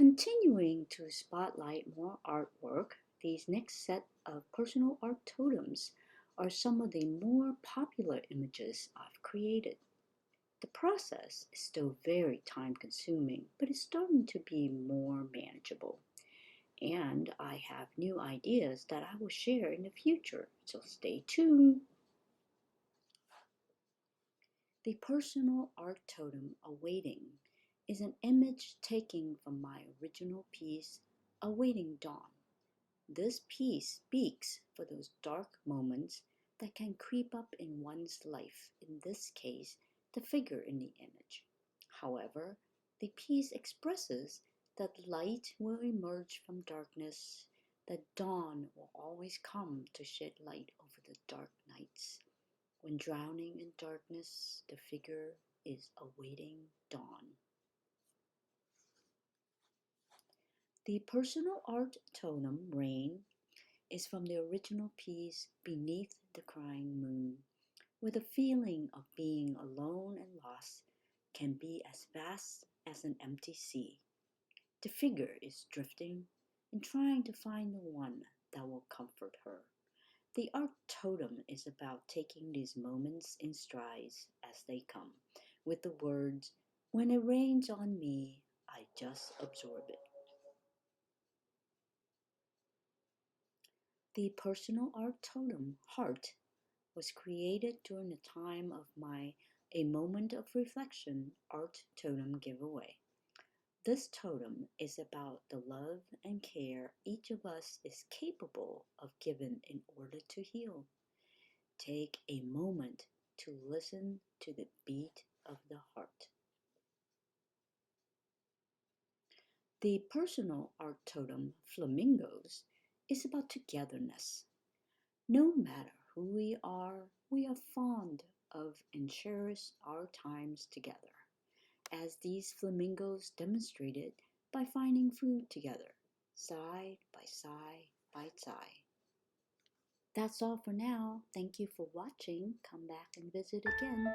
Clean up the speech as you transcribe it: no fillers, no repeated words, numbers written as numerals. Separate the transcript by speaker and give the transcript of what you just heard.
Speaker 1: Continuing to spotlight more artwork, these next set of personal art totems are some of the more popular images I've created. The process is still very time consuming, but it's starting to be more manageable. And I have new ideas that I will share in the future, so stay tuned. The personal art totem awaiting is an image taken from my original piece, Awaiting Dawn. This piece speaks for those dark moments that can creep up in one's life, in this case, the figure in the image. However, the piece expresses that light will emerge from darkness, that dawn will always come to shed light over the dark nights. When drowning in darkness, the figure is awaiting dawn. The personal art totem, Rain, is from the original piece Beneath the Crying Moon, where the feeling of being alone and lost can be as vast as an empty sea. The figure is drifting and trying to find the one that will comfort her. The art totem is about taking these moments in strides as they come, with the words, "When it rains on me, I just absorb it." The personal art totem, Heart, was created during the time of my A Moment of Reflection art totem giveaway. This totem is about the love and care each of us is capable of giving in order to heal. Take a moment to listen to the beat of the heart. The personal art totem, Flamingos, is about togetherness. No matter who we are fond of and cherish our times together, as these flamingos demonstrated by finding food together, side by side by side. That's all for now. Thank you for watching. Come back and visit again.